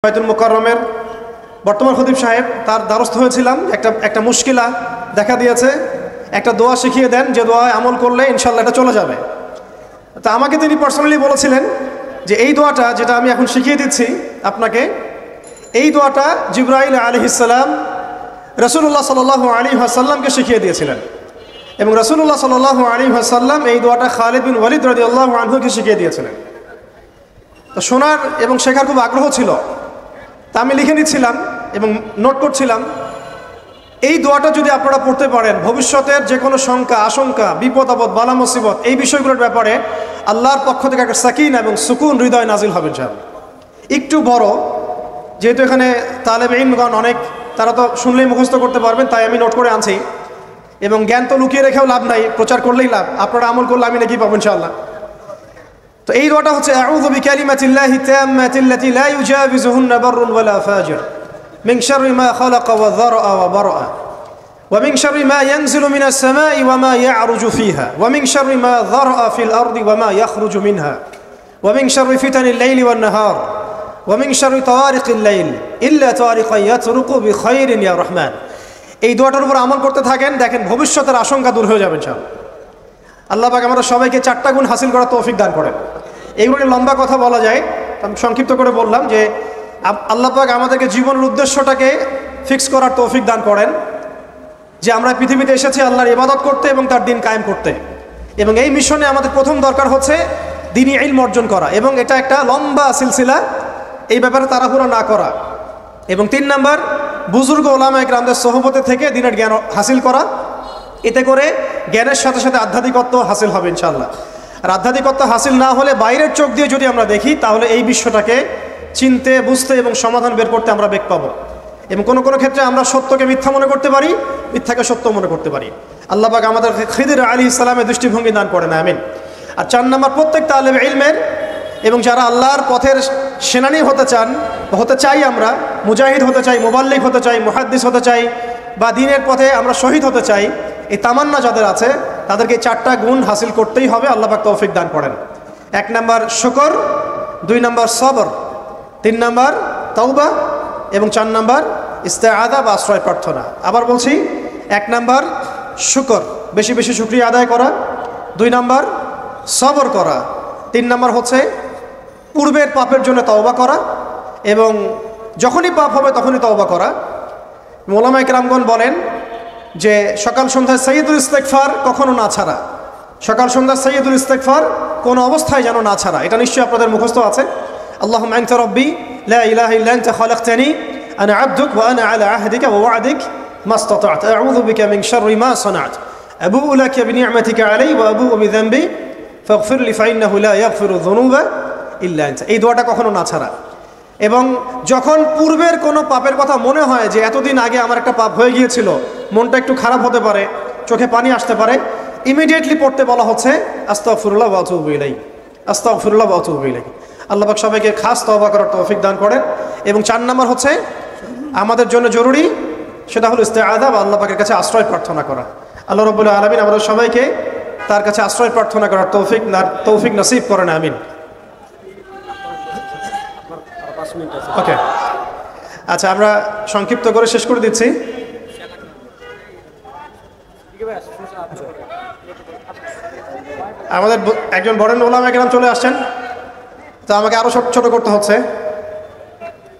বাইতুল মুকাররমের বর্তমান খতিব সাহেব তার দ্বারস্থ হয়েছিলাম। একটা মুশকিলা দেখা দিয়েছে। একটা দোয়া শিখিয়ে দেন যে দোয়ায় আমল করলে ইনশাল্লাহ এটা চলে যাবে। তা আমাকে তিনি পার্সোনালি বলেছিলেন যে এই দোয়াটা যেটা আমি এখন শিখিয়ে দিচ্ছি আপনাকে, এই দোয়াটা জিবরাইল আলাইহিস সালাম রাসূলুল্লাহ সাল্লাল্লাহু আলাইহি ওয়াসাল্লামকে শিখিয়ে দিয়েছিলেন এবং রাসূলুল্লাহ সাল্লাল্লাহু আলাইহি ওয়াসাল্লাম এই দোয়াটা খালিদ বিন ওয়ালিদ রাদিয়াল্লাহু আনহুকে শিখিয়ে দিয়েছিলেন। তো শোনার এবং শেখার খুব আগ্রহ ছিল। তা আমি লিখে নিচ্ছিলাম এবং নোট করছিলাম। এই দোয়াটা যদি আপনারা পড়তে পারেন, ভবিষ্যতের যে কোনো শঙ্কা, আশঙ্কা, বিপদ আপদ, বালা মুসিবত, এই বিষয়গুলোর ব্যাপারে আল্লাহর পক্ষ থেকে একটা সাকিন এবং সুকুন হৃদয় নাজিল হবে ইনশাআল্লাহ। একটু বড়, যেহেতু এখানে তালেব ইলমগণ অনেক, তারা তো শুনলেই মুখস্থ করতে পারবেন, তাই আমি নোট করে আনছি। এবং জ্ঞান তো লুকিয়ে রেখেও লাভ নাই, প্রচার করলেই লাভ। আপনারা আমল করলে আমি নাকি পাবো ইনশাআল্লাহ। তো এই দোয়াটা হচ্ছে আউযু বিকালিমাতিল্লাহি তাম্মাতিল্লাতি লা ইউজাবিজুহুন্না বাররুন ওয়ালা ফাজির মিন শাররি মা খালাকা ওয়া যারআ ওয়া বারআ ওয়া মিন শাররি মা ইয়ানজিলু মিনাস সামাই ওয়া মা ইয়া'রুজু ফিহা ওয়া মিন শাররি মা যারআ ফিল আরদি ওয়া মা ইয়াখরুজু মিনহা ওয়া মিন শাররি ফিতানিল লাইলি ওয়ান নাহার ওয়া মিন শাররি তাওয়ারিকিল লাইল ইল্লা তাওয়ারিকান ইয়াতরুকু বিখাইরিন ইয়া রহমান। এই দোয়াটার উপর আমল করতে থাকেন, দেখেন ভবিষ্যতের আশঙ্কা দূর হয়ে যাবে ইনশাআল্লাহ। আল্লাহ পাক আমরা সবাইকে 4টা গুণ হাসিল করার তৌফিক দান করেন। এইগুলো লম্বা কথা বলা যায়, আমি সংক্ষিপ্ত করে বললাম যে আল্লাহ পাক আমাদেরকে জীবনের উদ্দেশ্যটাকে ফিক্স করার তৌফিক দান করেন, যে আমরা পৃথিবীতে এসেছি আল্লাহর ইবাদত করতে এবং তার দিন কায়েম করতে। এবং এই মিশনে আমাদের প্রথম দরকার হচ্ছে দ্বীনি ইলম অর্জন করা, এবং এটা একটা লম্বা সিলসিলা, এই ব্যাপারে তাড়াহুড়ো না করা। এবং 3 নাম্বার, বুজুর্গ ওলামায়ে কেরামদের সোহবতে থেকে দ্বীনের জ্ঞান হাসিল করা। এতে করে জ্ঞানের সাথে সাথে আধ্যাত্মিকত্ব হাসিল হবে ইনশাআল্লাহ। আর আধ্যাত্মিকত্ব হাসিল না হলে বাইরের চোখ দিয়ে যদি আমরা দেখি, তাহলে এই বিশ্বটাকে চিনতে, বুঝতে এবং সমাধান বের করতে আমরা বেগ পাবো। এবং কোনো কোনো ক্ষেত্রে আমরা সত্যকে মিথ্যা মনে করতে পারি, মিথ্যাকে সত্য মনে করতে পারি। আল্লাহ পাক আমাদের খিদির আলাইহিস সালামের দৃষ্টিভঙ্গি দান করেন, আমিন। আর 4 নাম্বার, প্রত্যেক তালেব ইলমের এবং যারা আল্লাহর পথের সেনানী হতে চান, হতে চাই, আমরা মুজাহিদ হতে চাই, মুবাল্লিগ হতে চাই, মুহাদ্দিস হতে চাই, বা দ্বীনের পথে আমরা শহীদ হতে চাই, এই তামান্না যাদের আছে তাদেরকে 4টা গুণ হাসিল করতেই হবে। আল্লাহ পাক তৌফিক দান করেন। 1 নাম্বার শুকর, 2 নাম্বার সবর, 3 নাম্বার তাওবা এবং 4 নাম্বার ইস্তেআযা বা আশ্রয় প্রার্থনা। আবার বলছি, 1 নাম্বার শুকর, বেশি বেশি শুকরিয়া আদায় করা, 2 নাম্বার সবর করা, 3 নাম্বার হচ্ছে পূর্বের পাপের জন্য তওবা করা, এবং যখনই পাপ হবে তখনই তওবা করা। ওলামায়ে কেরামগণ বলেন যে সকাল সন্ধ্যায় সাইয়্যিদুল ইস্তিগফার কখনো না ছাড়া, সকাল সন্ধ্যায় সাইয়্যিদুল ইস্তিগফার কোনো অবস্থায় যেন না ছাড়া। এটা নিশ্চয়ই আপনাদের মুখস্থ আছে। আল্লাহুম্মা আনতা রাব্বি লা ইলাহা ইল্লা আনতা খালাকতানি আনা আবদুক ওয়া আনা আলা আহদিকা ওয়া ওয়া'দিক মাসতাতা'তু আউযু বিকা মিন শাররি মা সানা'তু আবু'ু লাকা বিনি'মাতিকা আলাইয়া ওয়া আবু'ু বিযানবি ফাগফির লি ফাইন্নাহু লা ইয়াগফিরু যুনুবা ইল্লা আনতা। এই দোয়াটা কখনো না ছাড়া। এবং যখন পূর্বের কোনো পাপের কথা মনে হয় যে এতদিন আগে আমার একটা পাপ হয়ে গিয়েছিল, মনটা একটু খারাপ হতে পারে, চোখে পানি আসতে পারে, ইমিডিয়েটলি পড়তে বলা হচ্ছে আস্তাগফিরুল্লাহ ওয়া আতুবু ইলাইহি, আস্তাগফিরুল্লাহ ওয়া আতুবু ইলাইহি। আল্লাহ পাক সবাইকে খাস তওবা করার তৌফিক দান করেন। এবং 4 নাম্বার হচ্ছে আমাদের জন্য জরুরি, সেটা হলো ইস্তেআযা বা আল্লাহ পাকের কাছে আশ্রয় প্রার্থনা করা। আল্লাহ রাব্বুল আলামিন আমাদের সবাইকে তার কাছে আশ্রয় প্রার্থনা করার তৌফিক নসিব করেন, আমিন। ওকে, আচ্ছা, আমরা সংক্ষিপ্ত করে শেষ করে দিচ্ছি। আমাদের একজন বরেণ্য ওলামায়ে কেরাম চলে আসছেন, তো আমাকে আরো ছোট করতে হচ্ছে।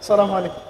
আসসালামু আলাইকুম।